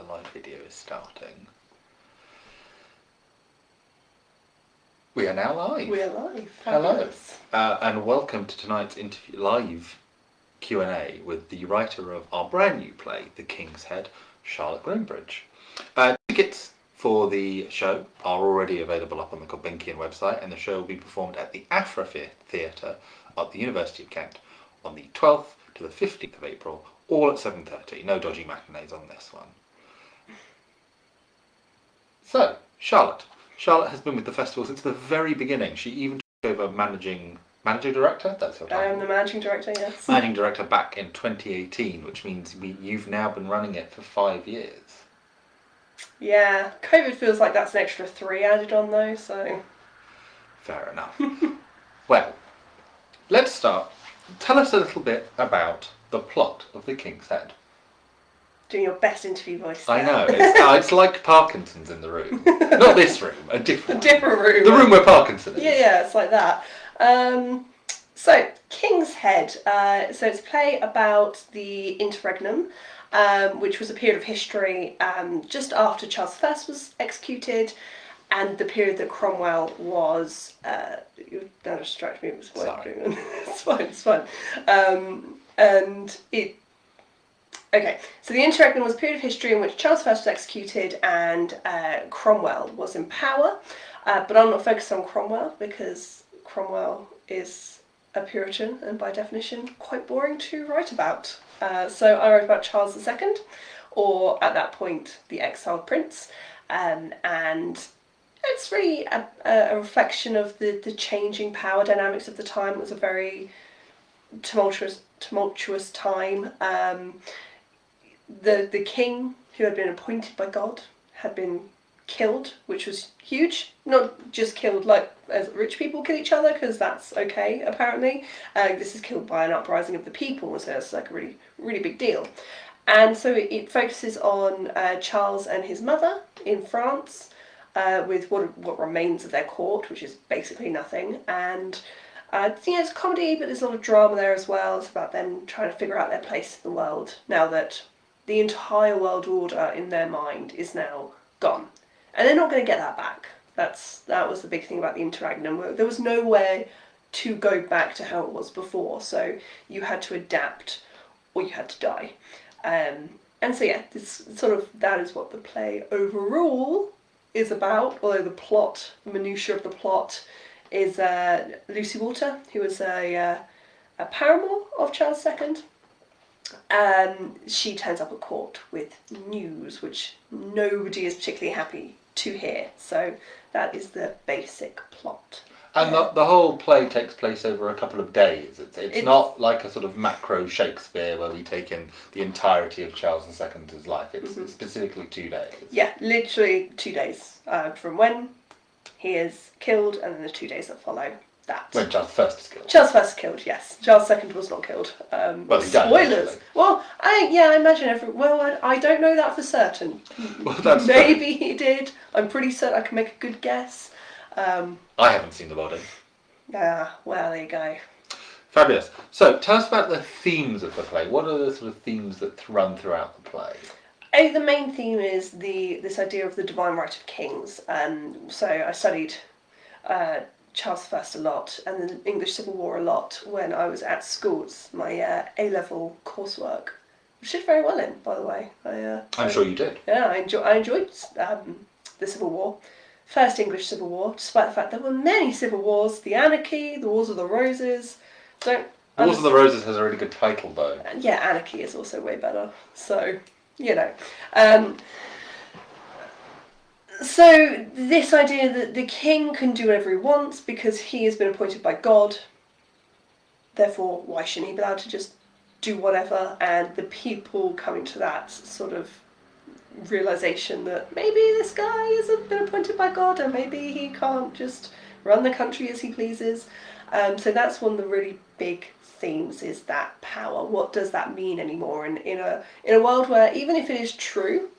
the live video is starting. We are now live. We are live. Hello, and welcome to tonight's live Q&A with the writer of our brand new play, The King's Head, Charlotte Groombridge. Tickets for the show are already available up on the Gulbenkian website, and the show will be performed at the Afra Theatre at the University of Kent on the 12th to the 15th of April, all at 7:30. No dodgy matinees on this one. So, Charlotte has been with the festival since the very beginning. She even took over managing director. That's her title. I am the managing director. Yes. Managing director back in 2018, which means you've now been running it for 5 years. Yeah, COVID feels like that's an extra 3 added on though. So. Fair enough. Well, let's start. Tell us a little bit about the plot of The King's Head. Doing your best interview voice there. I know, it's like Parkinson's in the room. Not this room, a different room. The room where Parkinson is. Yeah, it's like that. So, King's Head. So it's a play about the interregnum, which was a period of history just after Charles I was executed, and the period that Cromwell was... you now distract me, it was working. It's fine. Okay, so the interregnum was a period of history in which Charles I was executed and Cromwell was in power, but I'm not focused on Cromwell because Cromwell is a Puritan and by definition quite boring to write about. So I wrote about Charles II, or at that point the exiled prince, and it's really a reflection of the changing power dynamics of the time. It was a very tumultuous time. The king, who had been appointed by God, had been killed, which was huge. Not just killed like as rich people kill each other, because that's okay apparently. This is killed by an uprising of the people, so it's like a really, really big deal. And so it focuses on Charles and his mother in France, with what remains of their court, which is basically nothing. And it's a comedy, but there's a lot of drama there as well. It's about them trying to figure out their place in the world now that the entire world order in their mind is now gone, and they're not going to get that back. That was the big thing about the interregnum. There was no way to go back to how it was before, so you had to adapt or you had to die. And so yeah, that is what the play overall is about. Although the minutiae of the plot is Lucy Walter, who was a paramour of Charles II. She turns up at court with news which nobody is particularly happy to hear. So that is the basic plot. And the whole play takes place over a couple of days. It's not like a sort of macro Shakespeare where we take in the entirety of Charles II's life. It's specifically 2 days. Yeah, literally 2 days from when he is killed, and then the 2 days that follow that. When Charles I is killed. Charles I is killed, yes. Charles II was not killed. Well, he died. Spoilers. Actually. Well, I imagine I don't know that for certain. Well, that's maybe he did. I'm pretty certain I can make a good guess. I haven't seen the body. Well, there you go. Fabulous. So, tell us about the themes of the play. What are the sort of themes that run throughout the play? The main theme is this idea of the divine right of kings. So I studied Charles I a lot and the English Civil War a lot when I was at school. It's my A-level coursework, which did very well in, by the way. I'm sure you did. Yeah, I enjoyed the Civil War. First English Civil War, despite the fact there were many civil wars. The Anarchy, the Wars of the Roses. Wars of the Roses has a really good title, though. Yeah, Anarchy is also way better. So, So this idea that the king can do whatever he wants because he has been appointed by God, therefore why shouldn't he be allowed to just do whatever? And the people coming to that sort of realization that maybe this guy hasn't been appointed by God and maybe he can't just run the country as he pleases. So that's one of the really big themes, is that power. What does that mean anymore? And in a world where even if it is true,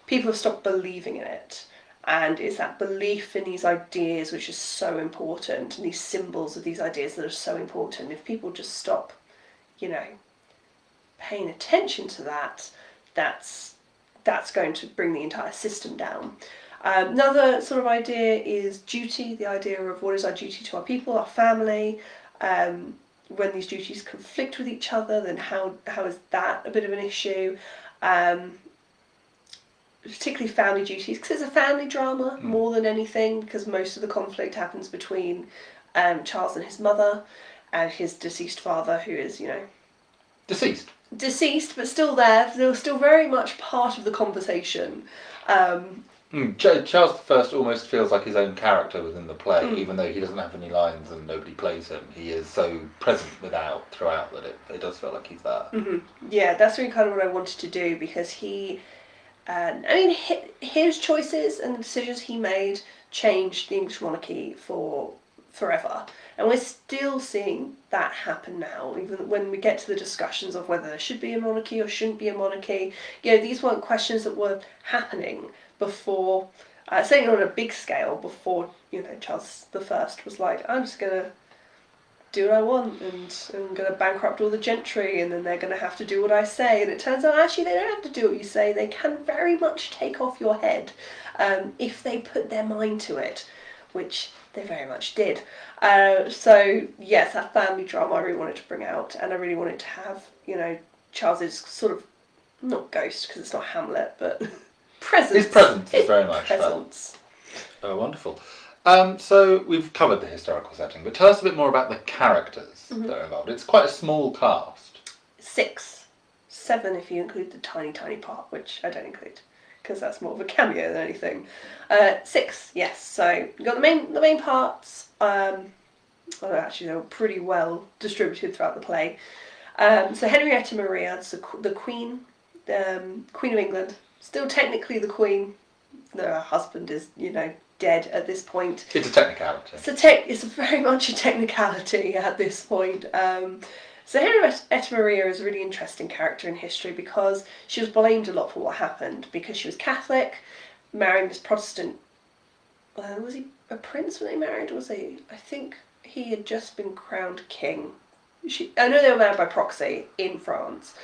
people have stopped believing in it. And it's that belief in these ideas which is so important, and these symbols of these ideas that are so important. If people just stop, paying attention to that, that's that's going to bring the entire system down. Another sort of idea is duty, the idea of what is our duty to our people, our family. When these duties conflict with each other, then how is that a bit of an issue? Particularly family duties, because it's a family drama more than anything, because most of the conflict happens between Charles and his mother and his deceased father, who is, deceased, but still there. They're still very much part of the conversation. Charles I almost feels like his own character within the play, even though he doesn't have any lines and nobody plays him. He is so present throughout that it does feel like he's there. Yeah, that's really kind of what I wanted to do, because his choices and the decisions he made changed the English monarchy for forever. And we're still seeing that happen now, even when we get to the discussions of whether there should be a monarchy or shouldn't be a monarchy. These weren't questions that were happening before, certainly on a big scale, before, Charles I was like, I'm just going to do what I want, and I'm going to bankrupt all the gentry, and then they're going to have to do what I say. And it turns out, actually, they don't have to do what you say. They can very much take off your head if they put their mind to it, which they very much did. So, yes, that family drama I really wanted to bring out, and I really wanted to have, Charles's sort of, not ghost, because it's not Hamlet, but presence. His presence is very much presence. Oh, wonderful. So we've covered the historical setting, but tell us a bit more about the characters that are involved. It's quite a small cast. 6. 7 if you include the tiny part, which I don't include, because that's more of a cameo than anything. 6, yes. So you've got the main parts. Actually, they were pretty well distributed throughout the play. So Henrietta Maria, the Queen, Queen of England, still technically the Queen. Her husband is, dead at this point. It's a technicality. It's very much a technicality at this point. So Henrietta Maria is a really interesting character in history, because she was blamed a lot for what happened, because she was Catholic, marrying this Protestant. Was he a prince when they married? I think he had just been crowned king. I know they were married by proxy in France,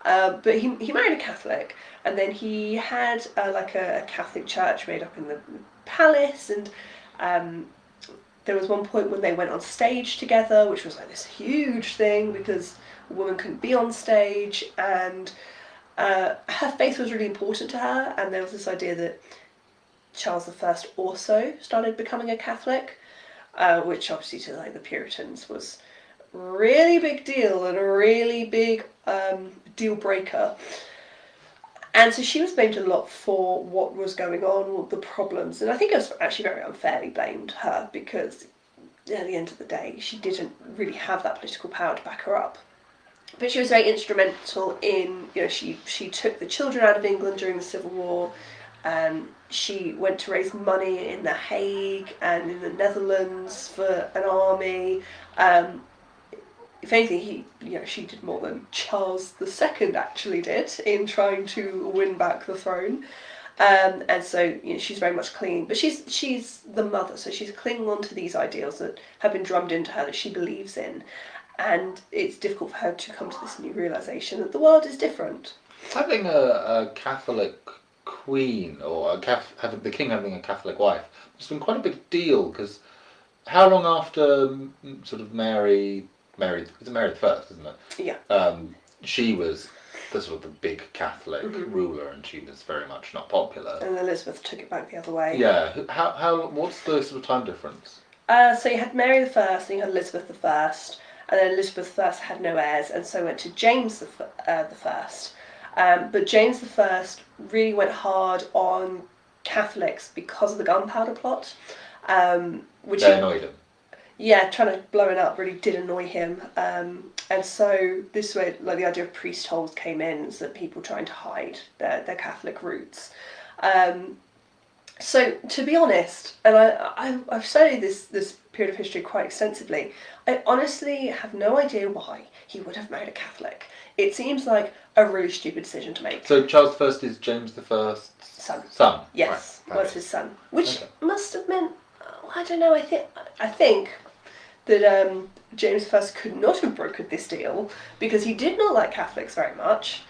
but he married a Catholic, and then he had a Catholic church made up in the palace, and there was one point when they went on stage together, which was like this huge thing, because a woman couldn't be on stage, and her faith was really important to her, and there was this idea that Charles I also started becoming a Catholic, which obviously to the Puritans was a really big deal and a really big deal breaker. And so she was blamed a lot for what was going on, the problems. And I think it was actually very unfairly blamed her, because at the end of the day, she didn't really have that political power to back her up. But she was very instrumental in, she took the children out of England during the Civil War, and she went to raise money in The Hague and in the Netherlands for an army. If anything, she did more than Charles II actually did in trying to win back the throne. And so, she's very much clinging, but she's the mother, so she's clinging on to these ideals that have been drummed into her that she believes in. And it's difficult for her to come to this new realisation that the world is different. Having a Catholic queen, or the king having a Catholic wife, it's been quite a big deal, because how long after sort of Mary, it's Mary the First, isn't it? Yeah. She was the sort of the big Catholic ruler, and she was very much not popular. And Elizabeth took it back the other way. Yeah. What's the sort of time difference? So you had Mary the First, and you had Elizabeth the First, and then Elizabeth I had no heirs, and so went to James the First. But James the First really went hard on Catholics because of the gunpowder plot, which They annoyed him. Yeah, trying to blow it up really did annoy him. And so this way, the idea of priestholds came in, so that people trying to hide their Catholic roots. So to be honest, and I've studied this period of history quite extensively, I honestly have no idea why he would have married a Catholic. It seems like a really stupid decision to make. So Charles I is James I's son. Yes, right. was his son, which must have meant, I don't know. I think that James I could not have brokered this deal, because he did not like Catholics very much.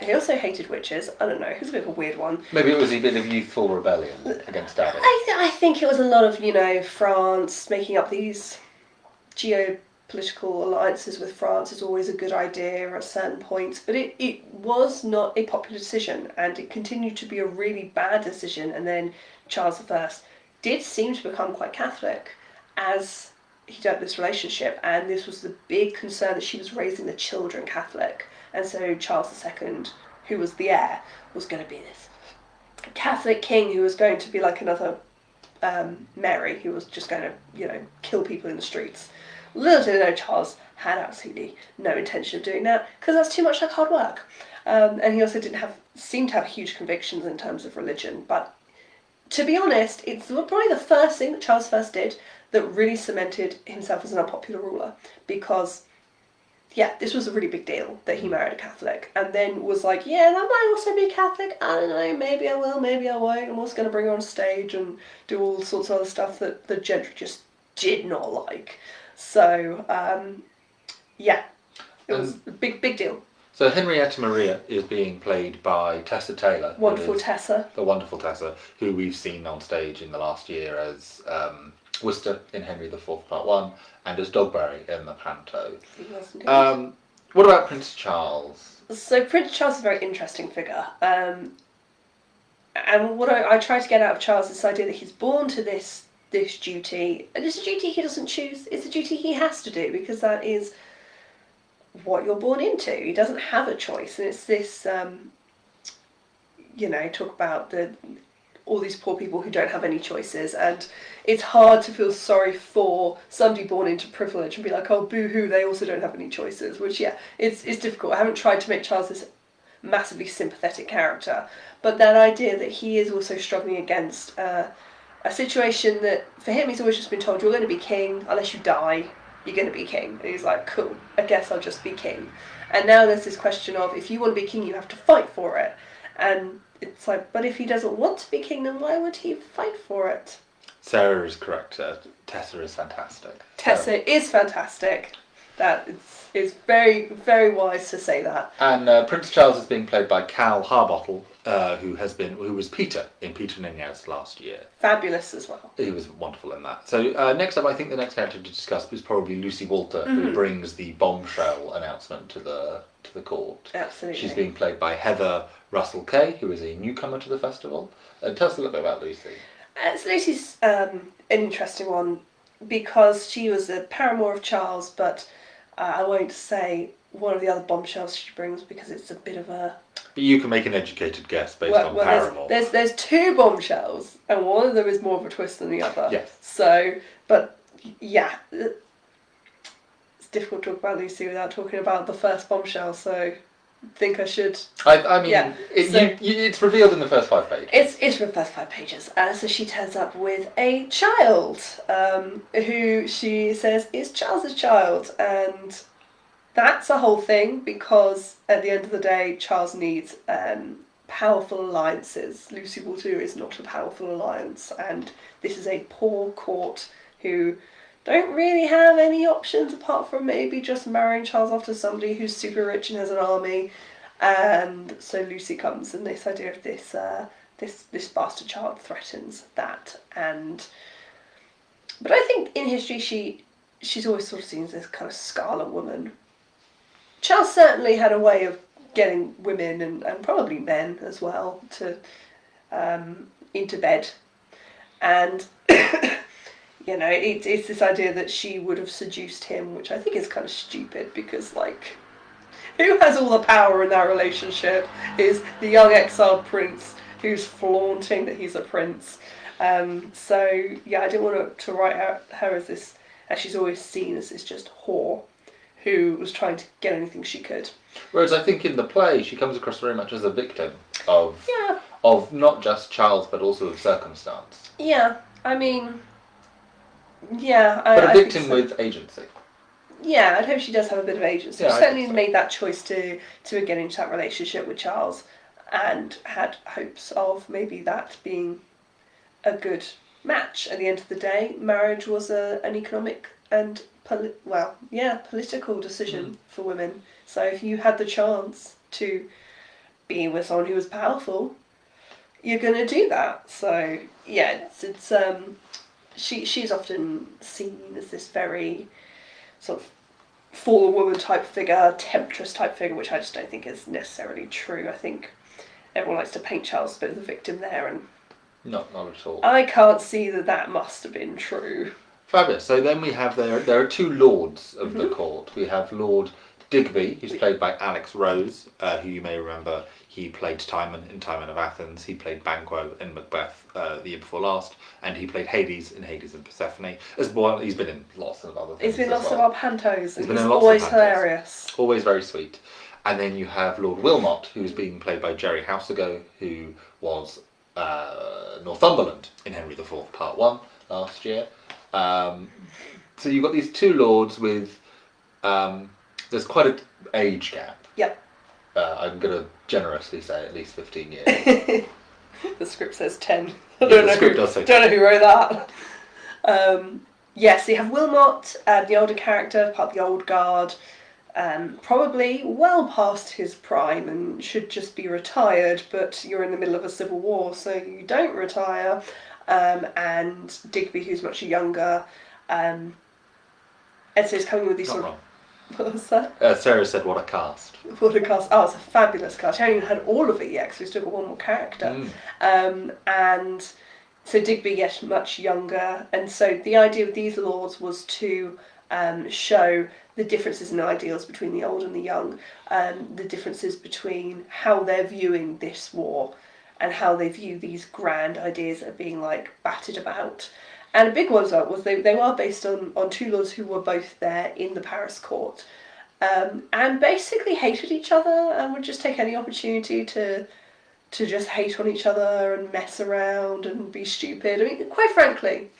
He also hated witches. I don't know. He was a bit of a weird one. Maybe it was a bit of youthful rebellion against Daddy. I think it was a lot of, France making up these geopolitical alliances with France is always a good idea at certain points, but it was not a popular decision, and it continued to be a really bad decision. And then Charles I did seem to become quite Catholic as he developed this relationship, and this was the big concern that she was raising the children Catholic, and so Charles II, who was the heir, was going to be this Catholic king who was going to be like another Mary, who was just going to, kill people in the streets. Little did I know Charles had absolutely no intention of doing that, because that's too much like hard work. And he also didn't seem to have huge convictions in terms of religion. But to be honest, it's probably the first thing that Charles I did that really cemented himself as an unpopular ruler, because this was a really big deal that he married a Catholic, and then was like, that might also be Catholic, I don't know, maybe I will, maybe I won't, I'm also going to bring her on stage and do all sorts of other stuff that the gentry just did not like. So, it was a big deal. So Henrietta Maria is being played by Tessa Taylor. Wonderful Tessa. The wonderful Tessa, who we've seen on stage in the last year as Worcester in Henry IV Part 1 and as Dogberry in the Panto. What about Prince Charles? So Prince Charles is a very interesting figure. And what I try to get out of Charles is this idea that he's born to this duty, and it's a duty he doesn't choose, it's a duty he has to do, because that is what you're born into. He doesn't have a choice, and it's this, talk about all these poor people who don't have any choices, and it's hard to feel sorry for somebody born into privilege and be like, oh, boo-hoo, they also don't have any choices, which, it's difficult. I haven't tried to make Charles this massively sympathetic character, but that idea that he is also struggling against a situation that, for him, he's always just been told, you're going to be king, unless you die, you're going to be king. And he's like, cool, I guess I'll just be king. And now there's this question of, if you want to be king, you have to fight for it. And it's like, but if he doesn't want to be king, then why would he fight for it? Sarah is correct. Tessa is fantastic. Tessa is fantastic. That is very, very wise to say that. And Prince Charles is being played by Cal Harbottle, who was Peter in Peter and Inez last year. Fabulous as well. He was wonderful in that. So next up, I think the next character to discuss is probably Lucy Walter, who brings the bombshell announcement to the court. Absolutely. She's being played by Heather Russell Kay, who is a newcomer to the festival. Tell us a little bit about Lucy. So Lucy's an interesting one, because she was a paramour of Charles, but I won't say one of the other bombshells she brings, because it's a bit of a... But you can make an educated guess based on paramour. There's two bombshells, and one of them is more of a twist than the other. Yes. So, but yeah, it's difficult to talk about Lucy without talking about the first bombshell, so I think I should... I mean, it's revealed in the first 5 pages. It's the first 5 pages. So she turns up with a child, who she says is Charles's child, and that's a whole thing, because at the end of the day, Charles needs powerful alliances. Lucy Walter is not a powerful alliance, and this is a poor court who don't really have any options apart from maybe just marrying Charles off to somebody who's super rich and has an army. And so Lucy comes, and this idea of this bastard child threatens that. But I think in history she's always sort of seen as this kind of scarlet woman. Charles certainly had a way of getting women and probably men as well to into bed, and it's this idea that she would have seduced him, which I think is kind of stupid, because like, who has all the power in that relationship is the young exiled prince who's flaunting that he's a prince. So yeah, I didn't want to write her as this, as she's always seen as this just whore who was trying to get anything she could. Whereas I think in the play she comes across very much as a victim of not just Charles but also of circumstance. Yeah, I mean, but a victim with agency. Yeah, I'd hope she does have a bit of agency. Yeah, she certainly made that choice to get into that relationship with Charles, and had hopes of maybe that being a good match. At the end of the day, marriage was an economic and political decision for women. So if you had the chance to be with someone who was powerful, you're going to do that. So yeah, she's often seen as this very sort of fallen woman type figure, temptress type figure, which I just don't think is necessarily true. I think everyone likes to paint Charles as a bit of the victim there, and not at all. I can't see that must have been true. Fabulous. So then we have there are two lords of the court. We have Lord Digby, who's played by Alex Rose, who you may remember. He played Timon in Timon of Athens. He played Banquo in Macbeth the year before last, and he played Hades in Hades and Persephone. As well, he's been in lots of other things. He's been lots of our pantos. He's been in lots always of pantos. Hilarious. Always very sweet. And then you have Lord Wilmot, who's being played by Jerry Housego, who was Northumberland in Henry IV Part 1 last year. So you've got these two lords with there's quite an age gap. Yep. I'm going to generously say at least 15 years. The script says 10. I don't know who wrote that. Yes, you have Wilmot, the older character, part of the old guard, probably well past his prime and should just be retired, but you're in the middle of a civil war, so you don't retire. And Digby, who's much younger, and so he's coming with these sort of... What was that? Sarah said, what a cast. What a cast. Oh, it's a fabulous cast. I haven't even had all of it yet, because we've still got one more character. And so Digby gets much younger, and so the idea of these lords was to show the differences in ideals between the old and the young, the differences between how they're viewing this war and how they view these grand ideas that are being like batted about. And a big one was they were based on two lords who were both there in the Paris court, and basically hated each other and would just take any opportunity to just hate on each other and mess around and be stupid. I mean, quite frankly,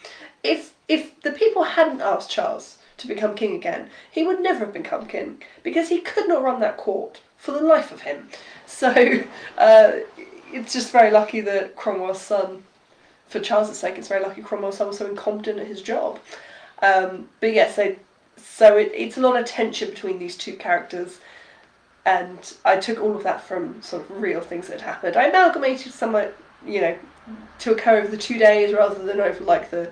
if the people hadn't asked Charles to become king again, he would never have become king, because he could not run that court for the life of him. So it's just very lucky that Cromwell's son, for Charles' sake, it's very lucky Cromwell's son was so incompetent at his job. But yeah, so it's a lot of tension between these two characters, and I took all of that from sort of real things that had happened. I amalgamated some, to occur over the 2 days rather than over like the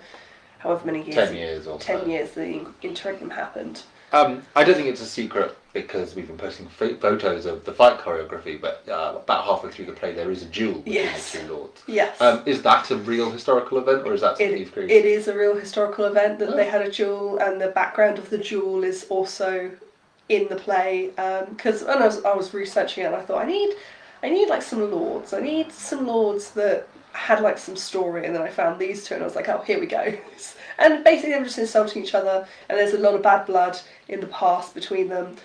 however many years. 10 years or 10 years the interregnum happened. I don't think it's a secret, because we've been posting photos of the fight choreography, but about halfway through the play there is a duel between the two lords. Yes. Is that a real historical event, or is that something you've created? It is a real historical event that they had a duel, and the background of the duel is also in the play. Because when I was researching it, and I thought I need like some lords. I need some lords that had like some story, and then I found these two, and I was like, oh, here we go. And basically they were just insulting each other, and there's a lot of bad blood in the past between them,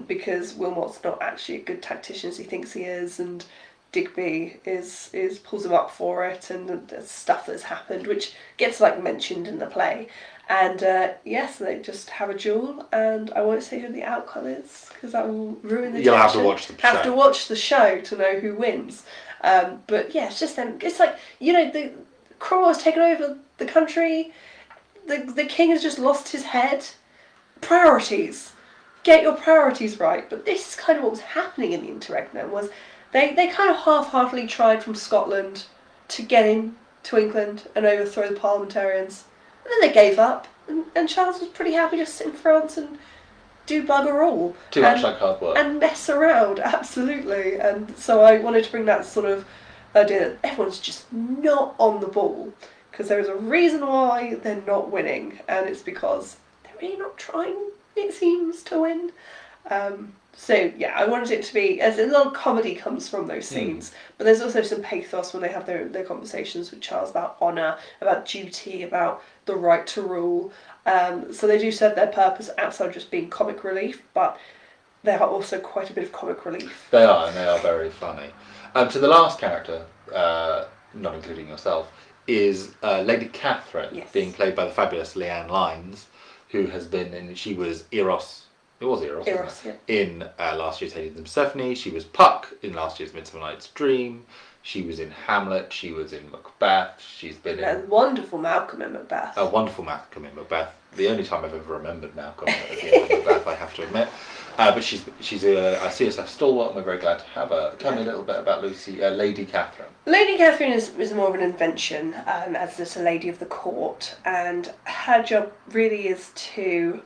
because Wilmot's not actually a good tactician as he thinks he is, and Digby is pulls him up for it, and there's stuff that's happened which gets like mentioned in the play. And yes, they just have a duel, and I won't say who the outcome is because that will ruin the. You'll have to watch the show. Have to watch the show to know who wins. But yeah, it's just them. It's like, the Cromwell's taken over the country. The king has just lost his head. Priorities. Get your priorities right. But this is kind of what was happening in the interregnum. Was they kind of half-heartedly tried from Scotland to get into England and overthrow the parliamentarians. And then they gave up, and Charles was pretty happy to sit in France and do bugger all. Too much like hard work. And mess around, absolutely. And so I wanted to bring that sort of idea that everyone's just not on the ball, because there is a reason why they're not winning, and it's because they're really not trying, it seems, to win. So yeah, I wanted it to be, as a lot of comedy comes from those scenes, but there's also some pathos when they have their conversations with Charles about honour, about duty, about the right to rule. So they do serve their purpose outside of just being comic relief, but they are also quite a bit of comic relief. They are, and they are very funny. So the last character, not including yourself, is Lady Catherine, being played by the fabulous Leanne Lines, who has been in, she was Eros. It was Eros, wasn't it? In last year's Hades and Persephone. She was Puck in last year's Midsummer Night's Dream. She was in Hamlet. She was in Macbeth. She's been in... A wonderful Malcolm in Macbeth. A wonderful Malcolm in Macbeth. The only time I've ever remembered Malcolm at the end of Macbeth, I have to admit. But she's a CSF stalwart, and we're very glad to have her. Tell me a little bit about Lucy, Lady Catherine. Lady Catherine is more of an invention, as just a lady of the court, and her job really is to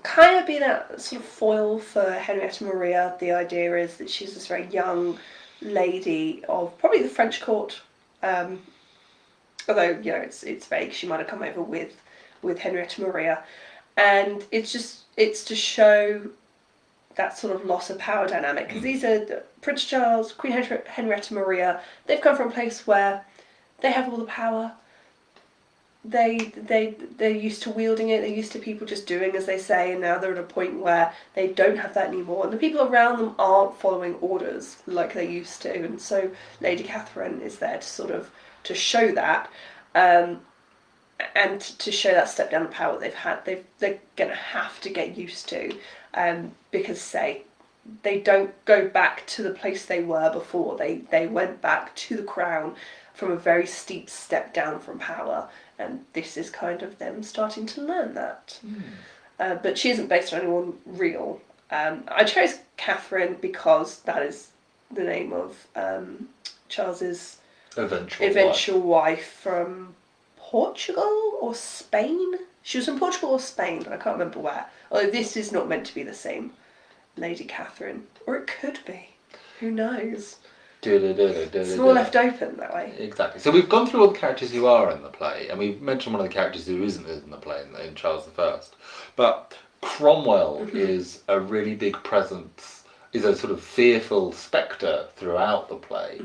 kind of be that sort of foil for Henrietta Maria. The idea is that she's this very young lady of probably the French court, although it's vague. She might have come over with Henrietta Maria, and it's to show that sort of loss of power dynamic, because these are Prince Charles, Queen Henrietta Maria. They've come from a place where they have all the power. They're used to wielding it. They're used to people just doing as they say, and now they're at a point where they don't have that anymore, and the people around them aren't following orders like they used to. And so Lady Catherine is there to sort of to show that, and to show that step down the power they've had. They're going to have to get used to, because they don't go back to the place they were before. They went back to the crown from a very steep step down from power, and this is kind of them starting to learn that. But she isn't based on anyone real. I chose Catherine because that is the name of Charles's eventual wife from Portugal or Spain. She was from Portugal or Spain, but I can't remember where. Although this is not meant to be the same Lady Catherine, or it could be. Who knows? It's all left open that way. Exactly. So we've gone through all the characters who are in the play, and we've mentioned one of the characters who isn't in the play in Charles I. But Cromwell is a really big presence, is a sort of fearful spectre throughout the play.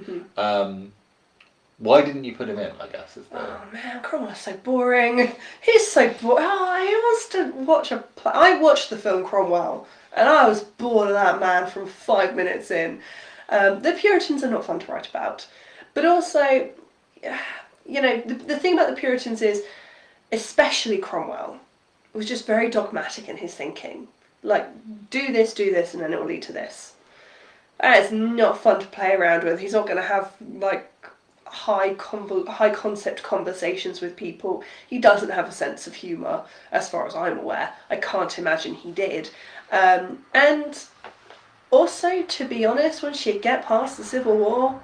Why didn't you put him in, I guess, is the... Oh man, Cromwell's so boring. He's so boring. Oh, who wants to watch a play? I watched the film Cromwell, and I was bored of that man from 5 minutes in. The Puritans are not fun to write about. But also, the thing about the Puritans is, especially Cromwell, was just very dogmatic in his thinking. Like, do this, and then it will lead to this. That is not fun to play around with. He's not going to have, like, high concept conversations with people. He doesn't have a sense of humour, as far as I'm aware. I can't imagine he did. And also, to be honest, once you get past the Civil War,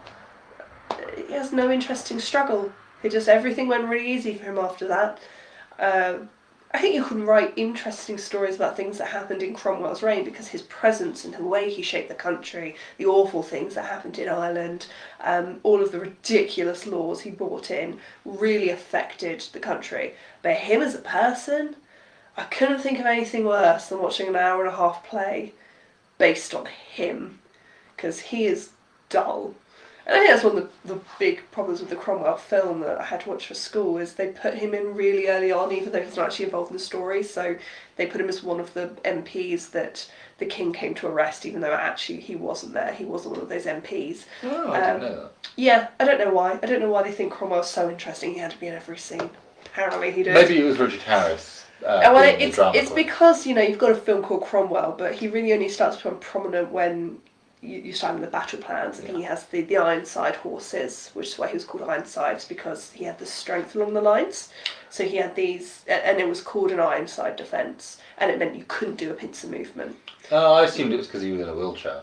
he has no interesting struggle. Everything went really easy for him after that. I think you can write interesting stories about things that happened in Cromwell's reign, because his presence and the way he shaped the country, the awful things that happened in Ireland, all of the ridiculous laws he brought in really affected the country. But him as a person, I couldn't think of anything worse than watching an hour and a half play based on him, because he is dull. And I think that's one of the big problems with the Cromwell film that I had to watch for school, is they put him in really early on, even though he's not actually involved in the story. So they put him as one of the MPs that the king came to arrest, even though actually he wasn't there. He wasn't one of those MPs. Oh, I didn't know that. Yeah, I don't know why. I don't know why they think Cromwell's so interesting he had to be in every scene. Apparently he did. Maybe it was Richard Harris. It's because, you've got a film called Cromwell, but he really only starts to become prominent when you start in the battle plans, and he has the Ironside horses, which is why he was called Ironsides, because he had the strength along the lines. So he had these, and it was called an Ironside defence, and it meant you couldn't do a pincer movement. Oh, I assumed it was because he was in a wheelchair.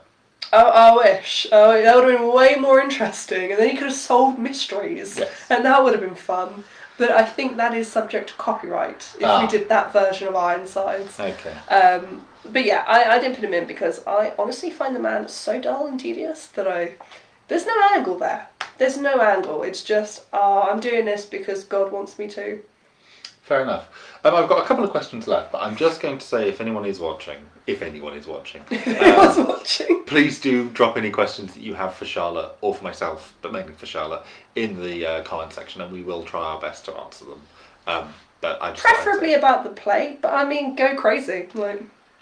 Oh, I wish. Oh, that would have been way more interesting, and then you could have solved mysteries, and that would have been fun. But I think that is subject to copyright if we did that version of Ironsides. Okay. But yeah, I didn't put him in because I honestly find the man so dull and tedious that there's no angle there. There's no angle. It's just, I'm doing this because God wants me to. Fair enough. I've got a couple of questions left, but I'm just going to say, if anyone is watching, please do drop any questions that you have for Charlotte, or for myself, but mainly for Charlotte, in the comment section, and we will try our best to answer them. But I just preferably about the play, but I mean, go crazy.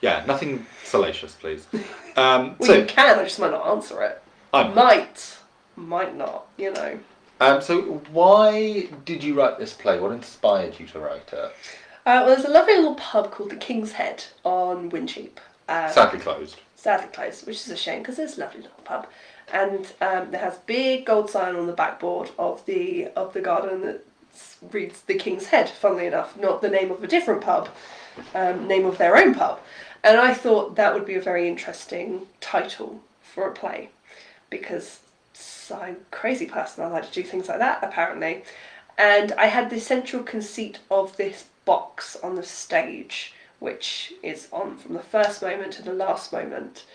Yeah, nothing salacious, please. Well, you can, I just might not answer it. Might not, So why did you write this play? What inspired you to write it? Well, there's a lovely little pub called the King's Head on Wincheap. Sadly closed. Which is a shame, because it's a lovely little pub. And there has a big gold sign on the backboard of the garden that reads the King's Head, funnily enough, not the name of a different pub, name of their own pub. And I thought that would be a very interesting title for a play, because I'm a crazy person. I like to do things like that, apparently. And I had the central conceit of this box on the stage, which is on from the first moment to the last moment.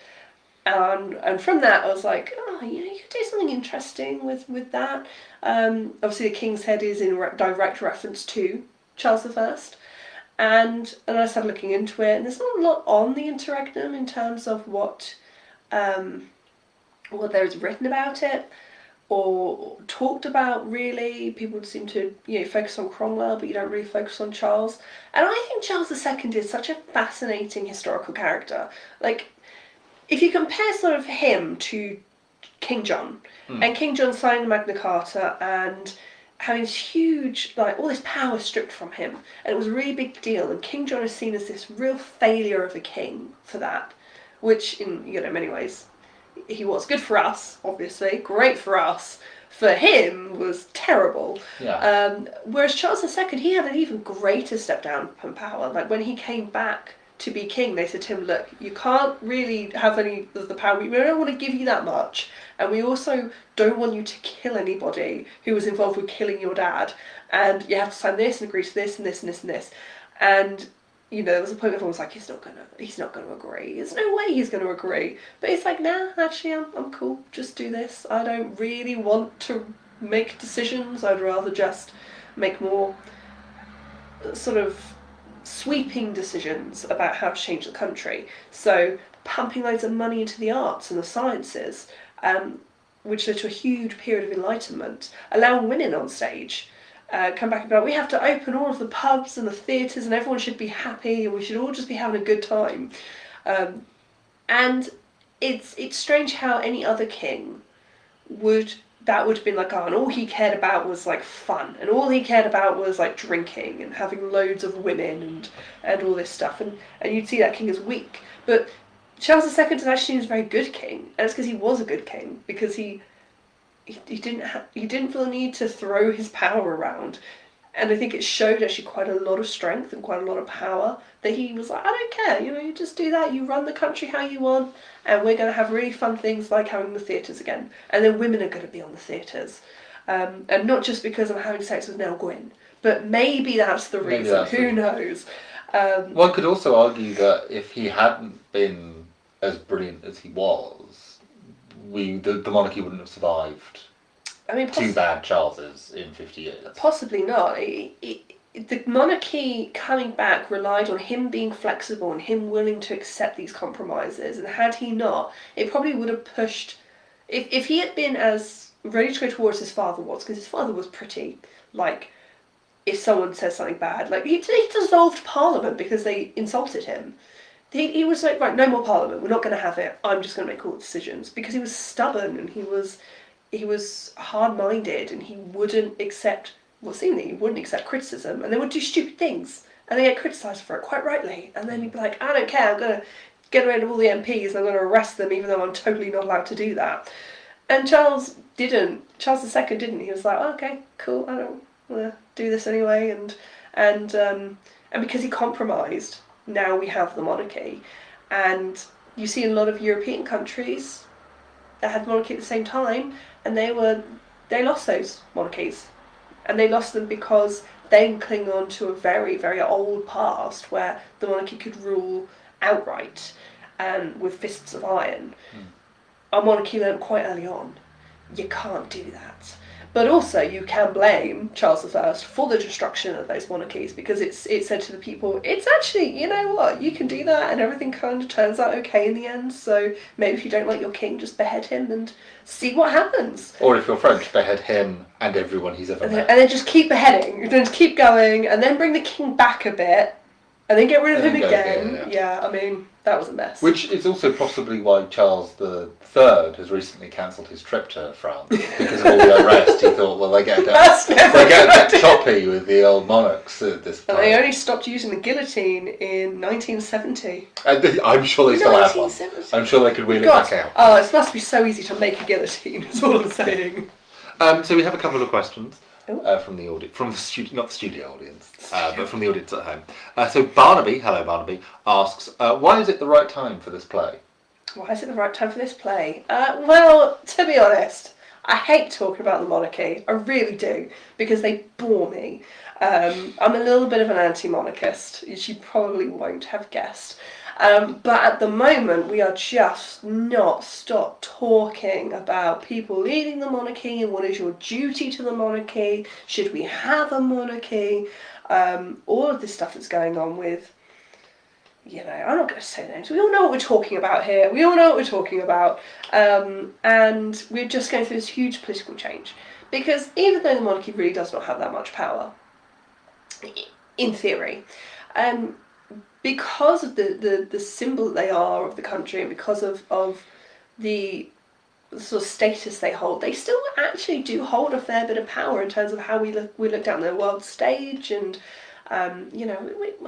And from that, I was like, oh, you could do something interesting with that. Obviously, the King's Head is in direct reference to Charles I. And I started looking into it, and there's not a lot on the interregnum in terms of what there is written about it or talked about, really. People seem to focus on Cromwell, but you don't really focus on Charles. And I think Charles II is such a fascinating historical character. Like, if you compare sort of him to King John, and King John signing Magna Carta and having this huge, like, all this power stripped from him, and it was a really big deal, and King John is seen as this real failure of a king for that, which in many ways he was. Good for us, obviously, great for us. For him, was terrible. Yeah. Whereas Charles II, he had an even greater step down from power. Like, when he came back to be king, they said to him, look, you can't really have any of the power. We don't want to give you that much. And we also don't want you to kill anybody who was involved with killing your dad. And you have to sign this and agree to this and this and this and this. And, there was a point where everyone was like, he's not gonna agree. There's no way he's gonna agree. But he's like, nah, actually, I'm cool. Just do this. I don't really want to make decisions. I'd rather just make more sort of sweeping decisions about how to change the country. So pumping loads of money into the arts and the sciences, which led to a huge period of enlightenment, allowing women on stage. Come back and be like, we have to open all of the pubs and the theatres, and everyone should be happy, and we should all just be having a good time. And it's strange how any other king would have been like, oh, and all he cared about was like fun, and all he cared about was like drinking and having loads of women and all this stuff, and you'd see that king as weak. But Charles II is actually a very good king, and it's because he was a good king, because he didn't feel the need to throw his power around. And I think it showed actually quite a lot of strength and quite a lot of power, that he was like, I don't care, you just do that, you run the country how you want, and we're going to have really fun things like having the theatres again. And then women are going to be on the theatres. And not just because I'm having sex with Nell Gwyn, but maybe that's the reason, who knows. One could also argue that if he hadn't been as brilliant as he was, the monarchy wouldn't have survived. I mean, two bad Charleses in 50 years. Possibly not. The monarchy coming back relied on him being flexible and him willing to accept these compromises. And had he not, it probably would have pushed... If he had been as ready to go towards his father was, because his father was pretty, like, if someone says something bad, like, he dissolved Parliament because they insulted him. He was like, right, no more Parliament, we're not going to have it, I'm just going to make all the decisions. Because he was stubborn, and he was hard-minded, and he wouldn't accept, seemingly he wouldn't accept criticism, and they would do stupid things, and they get criticised for it, quite rightly. And then he'd be like, I don't care, I'm going to get rid of all the MPs, and I'm going to arrest them, even though I'm totally not allowed to do that. And Charles II didn't. He was like, oh, okay, cool, I don't want to do this anyway, and because he compromised, now we have the monarchy. And you see in a lot of European countries that had monarchy at the same time, and they lost those monarchies. And they lost them because they cling on to a very, very old past where the monarchy could rule outright with fists of iron. Our monarchy learned quite early on, you can't do that. But also, you can blame Charles I for the destruction of those monarchies, because it said to the people, it's actually, you know what, you can do that, and everything kind of turns out okay in the end, so maybe if you don't like your king, just behead him and see what happens. Or if you're French, behead him and everyone he's ever met. And then just keep beheading, then just keep going, and then bring the king back a bit, and then get rid of him again. Yeah, I mean, that was a mess. Which is also possibly why Charles III has recently cancelled his trip to France. Because of all the unrest, he thought, well, they get a bit choppy with the old monarchs at this time. And they only stopped using the guillotine in 1970. I'm sure they still have one. I'm sure they could wheel it back out. Oh, it must be so easy to make a guillotine, is all I'm saying. So we have a couple of questions. from the audience, from the studio, not the studio audience, but from the audience at home. So Barnaby, hello Barnaby, asks, why is it the right time for this play? Why is it the right time for this play? Well, to be honest, I hate talking about the monarchy. I really do, because they bore me. I'm a little bit of an anti-monarchist, as you probably won't have guessed. But at the moment, we are just not stop talking about people leading the monarchy and what is your duty to the monarchy. Should we have a monarchy? All of this stuff that's going on with, I'm not going to say names. We all know what we're talking about here. We all know what we're talking about. And we're just going through this huge political change. Because even though the monarchy really does not have that much power, in theory, because of the symbol that they are of the country, and because of the sort of status they hold, they still actually do hold a fair bit of power in terms of how we look down the world stage, and our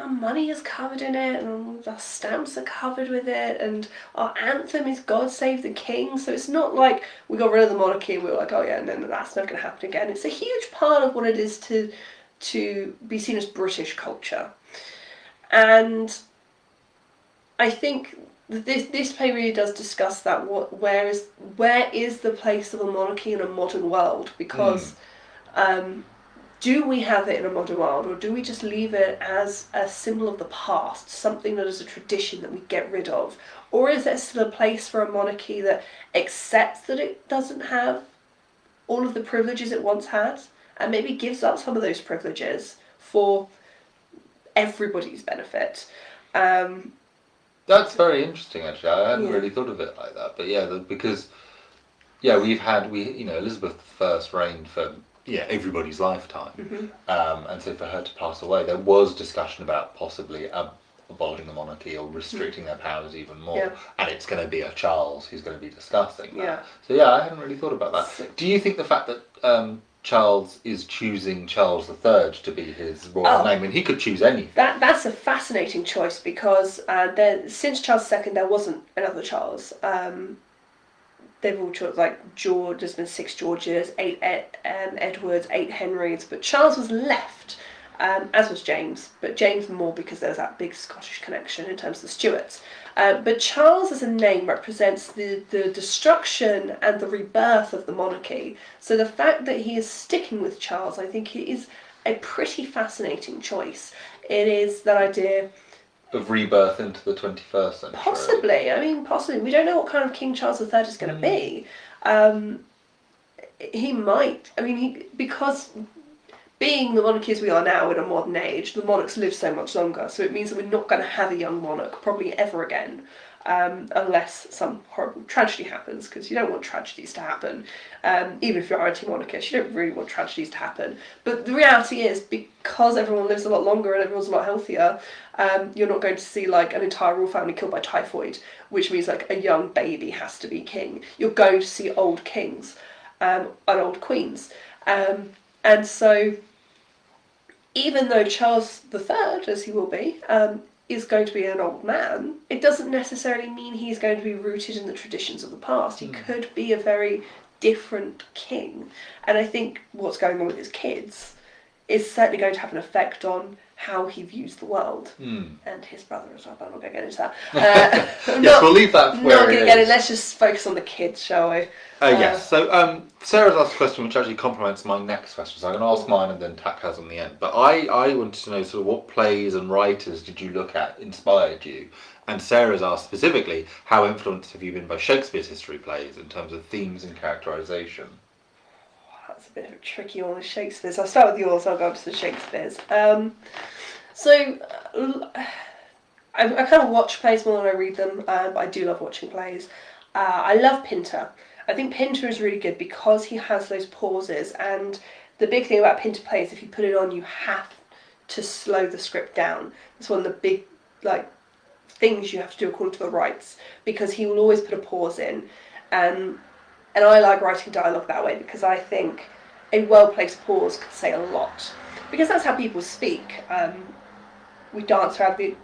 money is covered in it, and our stamps are covered with it, and our anthem is God Save the King. So it's not like we got rid of the monarchy and we were like, oh yeah, no, that's not going to happen again. It's a huge part of what it is to be seen as British culture. And I think this play really does discuss that. Where is the place of a monarchy in a modern world? Because do we have it in a modern world, or do we just leave it as a symbol of the past, something that is a tradition that we get rid of? Or is there still a place for a monarchy that accepts that it doesn't have all of the privileges it once had, and maybe gives up some of those privileges for everybody's benefit? That's very interesting, actually. I hadn't really thought of it like that, but because Elizabeth I reigned for everybody's lifetime, and so for her to pass away, there was discussion about possibly abolishing the monarchy or restricting their powers even more, and it's going to be a Charles who's going to be discussing that. So I hadn't really thought about that. Do you think the fact that Charles is choosing Charles III to be his royal name, and he could choose anything? That's a fascinating choice, because since Charles II there wasn't another Charles. They've all chosen, like George, there's been 6 Georges, 8 Edwards, 8 Henrys, but Charles was left, as was James, but James more because there's that big Scottish connection in terms of the Stuarts. But Charles as a name represents the destruction and the rebirth of the monarchy. So the fact that he is sticking with Charles, I think it is a pretty fascinating choice. It is that idea of rebirth into the 21st century. Possibly. We don't know what kind of King Charles III is going to be. He might. Because being the monarchy as we are now in a modern age, the monarchs live so much longer, so it means that we're not going to have a young monarch probably ever again, unless some horrible tragedy happens, because you don't want tragedies to happen. Even if you're anti-monarchist, you don't really want tragedies to happen. But the reality is, because everyone lives a lot longer and everyone's a lot healthier, you're not going to see like an entire royal family killed by typhoid, which means like a young baby has to be king. You're going to see old kings and old queens. And so, even though Charles III, as he will be, is going to be an old man, it doesn't necessarily mean he's going to be rooted in the traditions of the past. He could be a very different king. And I think what's going on with his kids is certainly going to have an effect on how he views the world. And his brother as well, but I'm not going to get into that. We'll leave that where it is. Let's just focus on the kids, shall we? Yes. So Sarah's asked a question which actually complements my next question. So I'm going to ask mine and then Tack has on the end. But I wanted to know sort of what plays and writers did you look at inspired you? And Sarah's asked specifically, how influenced have you been by Shakespeare's history plays in terms of themes and characterisation? That's a bit of a tricky one with Shakespeare's. I'll start with yours, I'll go to the Shakespeare's. I kind of watch plays more than I read them, but I do love watching plays. I love Pinter. I think Pinter is really good because he has those pauses, and the big thing about Pinter plays, if you put it on, you have to slow the script down. It's one of the big things you have to do according to the rights, because he will always put a pause in. And I like writing dialogue that way, because I think a well-placed pause could say a lot. Because that's how people speak. We dance around the...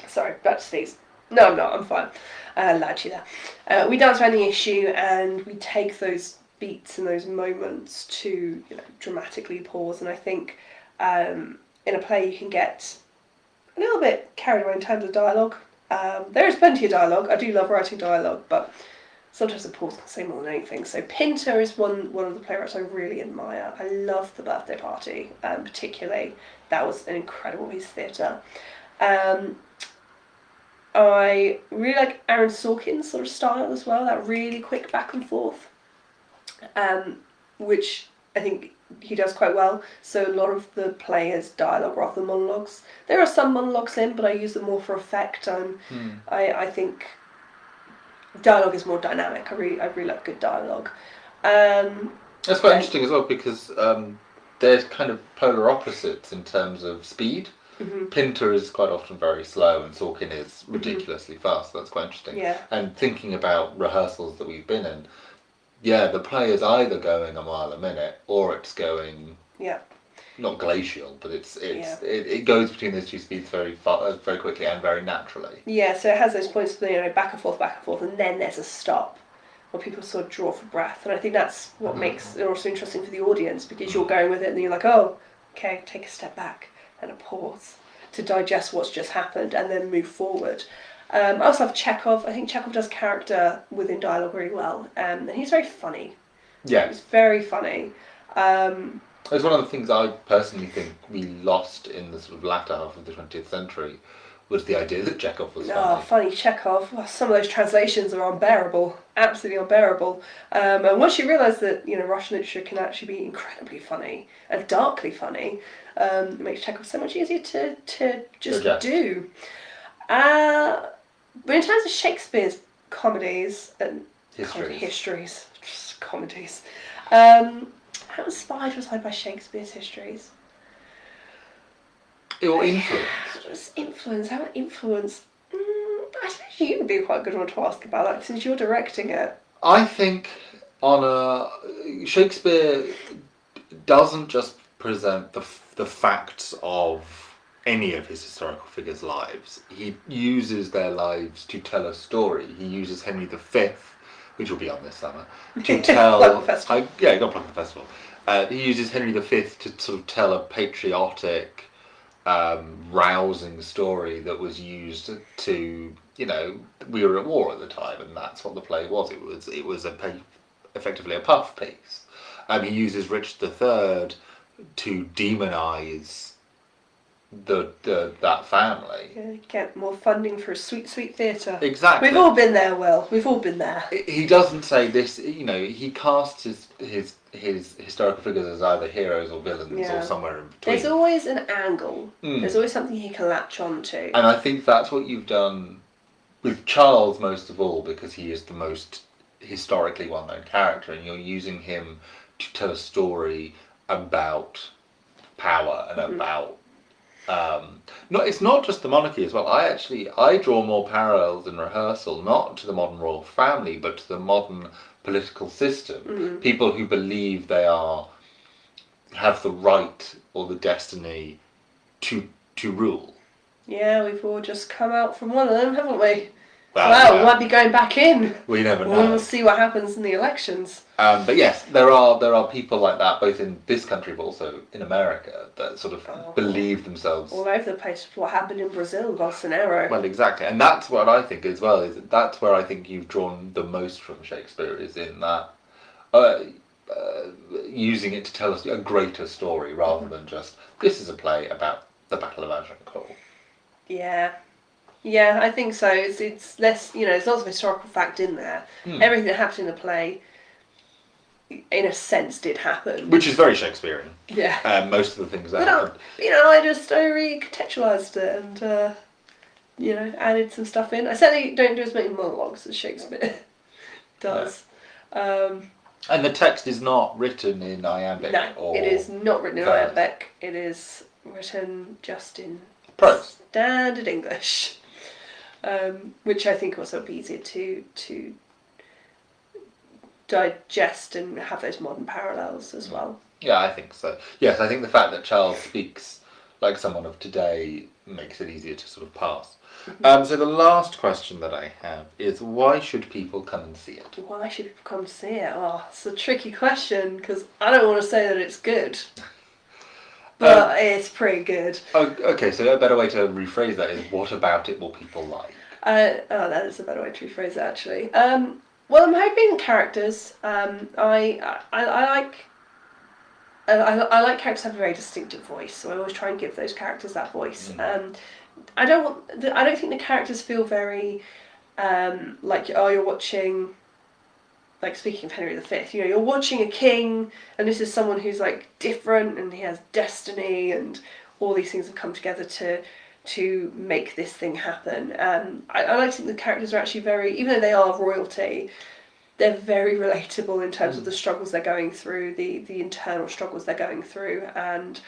Sorry, about to sneeze. No, I'm not, I'm fine. Lied to you there. We dance around the issue, and we take those beats and those moments to dramatically pause. And I think in a play you can get a little bit carried away in terms of dialogue. There is plenty of dialogue. I do love writing dialogue, but sometimes the pause can say more than anything. So Pinter is one of the playwrights I really admire. I love The Birthday Party, particularly. That was an incredible piece of theatre. I really like Aaron Sorkin's sort of style as well, that really quick back and forth, which I think he does quite well. So a lot of the play is dialogue rather than monologues. There are some monologues in, but I use them more for effect. I think dialogue is more dynamic. I really like good dialogue. That's quite interesting as well, because there's kind of polar opposites in terms of speed. Mm-hmm. Pinter is quite often very slow and Sorkin is ridiculously fast. That's quite interesting. Yeah. And thinking about rehearsals that we've been in, the play is either going a mile a minute or it's going not glacial, but it goes between those two speeds very quickly and very naturally. Yeah, so it has those points of back and forth, and then there's a stop where people sort of draw for breath. And I think that's what makes it also interesting for the audience, because you're going with it and you're like, oh, okay, take a step back and a pause to digest what's just happened and then move forward. I also have Chekhov. I think Chekhov does character within dialogue really well, and he's very funny. Yeah. He's very funny. It's one of the things I personally think we lost in the sort of latter half of the 20th century, was the idea that Chekhov was funny. Oh, funny Chekhov. Well, some of those translations are unbearable. Absolutely unbearable. And once you realise that, Russian literature can actually be incredibly funny and darkly funny, it makes Chekhov so much easier to just do. But in terms of Shakespeare's comedies and comedies, how inspired was I by Shakespeare's histories? Or influence? How influence? I suppose you would be quite a good one to ask about that, since you're directing it. I think Shakespeare doesn't just present the facts of any of his historical figures' lives. He uses their lives to tell a story. He uses Henry V, which will be on this summer, to tell... Plug the festival. Got to plug the festival. He uses Henry V to sort of tell a patriotic, rousing story that was used to, we were at war at the time, and that's what the play was. It was effectively a puff piece. He uses Richard III to demonise that family. Yeah, get more funding for sweet theatre. Exactly. We've all been there, Will. We've all been there. He doesn't say this, he casts his historical figures as either heroes or villains or somewhere in between. There's always an angle. There's always something he can latch on to. And I think that's what you've done with Charles most of all, because he is the most historically well-known character, and you're using him to tell a story about power and about it's not just the monarchy as well. I draw more parallels in rehearsal, not to the modern royal family, but to the modern political system. People who believe they have the right or the destiny to rule. Yeah, we've all just come out from one of them, haven't we? Well, we might be going back in. We never know. We'll see what happens in the elections. But yes, there are people like that, both in this country but also in America, that sort of believe themselves. All over the place. What happened in Brazil, Bolsonaro. Well, exactly. And that's what I think as well, is that's where I think you've drawn the most from Shakespeare, is in that using it to tell us a greater story rather than just, this is a play about the Battle of Agincourt. Yeah, I think so. It's less, there's lots of historical fact in there. Everything that happened in the play, in a sense, did happen. Which is very Shakespearean. Yeah. Most of the things that happened. I recontextualised it and, added some stuff in. I certainly don't do as many monologues as Shakespeare does. No. And the text is not written in iambic. No, it is not written in iambic. It is written just in prose. Standard English. Which I think also be easier to digest and have those modern parallels as well. Yeah, I think so. Yes, I think the fact that Charles speaks like someone of today makes it easier to sort of pass. So the last question that I have is, why should people come and see it? Why should people come to see it? Oh, it's a tricky question because I don't want to say that it's good, but it's pretty good. Okay, so a better way to rephrase that is, what about it will people like? That is a better way to rephrase it, actually. Well, I'm hoping characters. I like. I like characters have a very distinctive voice, so I always try and give those characters that voice. I don't think the characters feel very like, oh, you're watching, like, speaking of Henry V, you know, you're watching a king, and this is someone who's like different, and he has destiny, and all these things have come together to make this thing happen. I like to think the characters are actually very, even though they are royalty, they're very relatable in terms of the struggles they're going through, the internal struggles they're going through, and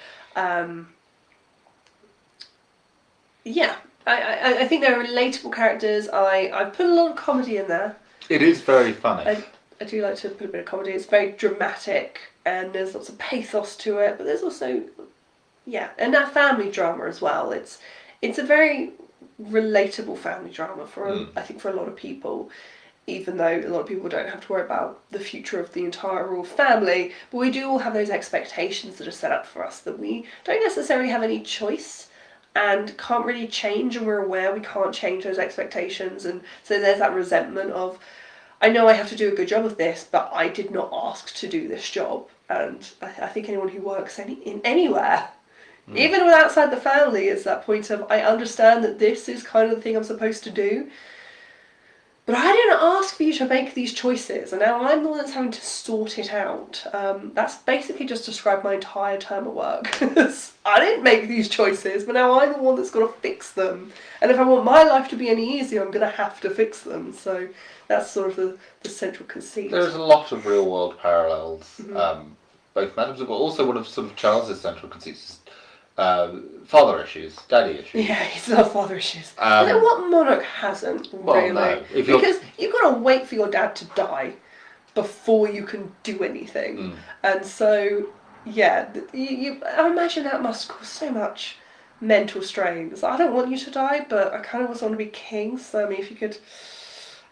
yeah, I think they're relatable characters. I've put a lot of comedy in there. It is very funny. I do like to put a bit of comedy. It's very dramatic, and there's lots of pathos to it, but there's also, yeah, and that family drama as well. It's a very relatable family drama for I think for a lot of people, even though a lot of people don't have to worry about the future of the entire royal family, but we do all have those expectations that are set up for us that we don't necessarily have any choice and can't really change, and we're aware we can't change those expectations, and so there's that resentment of, I know I have to do a good job of this, but I did not ask to do this job. And I think anyone who works in anywhere, even outside the family, is that point of, I understand that this is kind of the thing I'm supposed to do, but I didn't ask for you to make these choices, and now I'm the one that's having to sort it out. That's basically just described my entire term at work. I didn't make these choices, but now I'm the one that's got to fix them. And if I want my life to be any easier, I'm going to have to fix them. So that's sort of the central conceit. There's a lot of real world parallels, both matters, but also one of sort of Charles's central conceits is father issues, daddy issues. Yeah, he's got father issues. You know what monarch hasn't, really? No, because you've got to wait for your dad to die before you can do anything. And so, yeah, I imagine that must cause so much mental strain. Because I don't want you to die, but I kind of also want to be king. So, I mean, if you could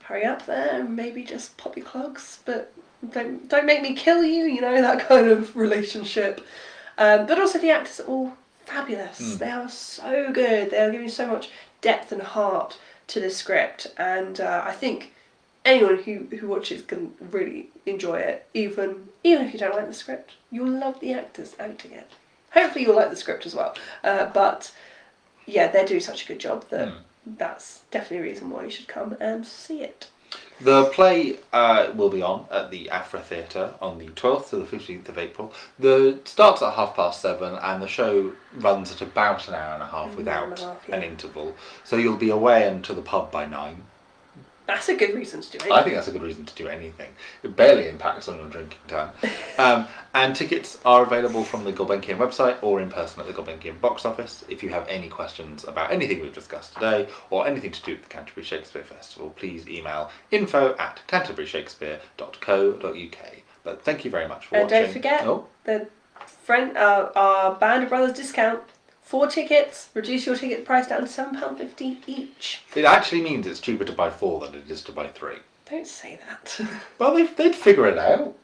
hurry up there and maybe just pop your clogs, but don't make me kill you, you know, that kind of relationship. But also the actors are all fabulous. They are so good. They are giving so much depth and heart to the script, and I think anyone who watches can really enjoy it. Even if you don't like the script, you'll love the actors acting it. Hopefully you'll like the script as well. But yeah, they do such a good job that that's definitely a reason why you should come and see it. The play will be on at the Afra Theatre on the 12th to the 15th of April. It starts at 7:30 and the show runs at about an hour and a half without an interval. So you'll be away and to the pub by 9. That's a good reason to do it. I think that's a good reason to do anything. It barely impacts on your drinking time. And tickets are available from the Gulbenkian website or in person at the Gulbenkian box office. If you have any questions about anything we've discussed today or anything to do with the Canterbury Shakespeare Festival, please email info@canterburyshakespeare.co.uk. But thank you very much for watching. And don't forget our Band of Brothers discount. 4 tickets, reduce your ticket price down to £7.50 each. It actually means it's cheaper to buy 4 than it is to buy 3. Don't say that. Well, they'd figure it out.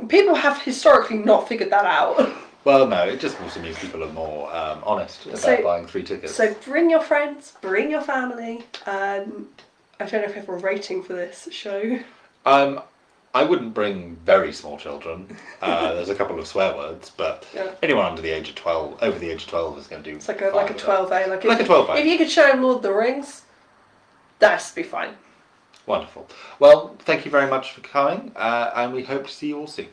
People have historically not figured that out. Well, no, it just also means people are more honest about buying 3 tickets. So bring your friends, bring your family. I don't know if we have a rating for this show. I wouldn't bring very small children. There's a couple of swear words, but anyone under the age of 12, over the age of 12, is going to do. It's like a 12A. Like a 12A. If you could show them Lord of the Rings, that'd be fine. Wonderful. Well, thank you very much for coming, and we hope to see you all soon.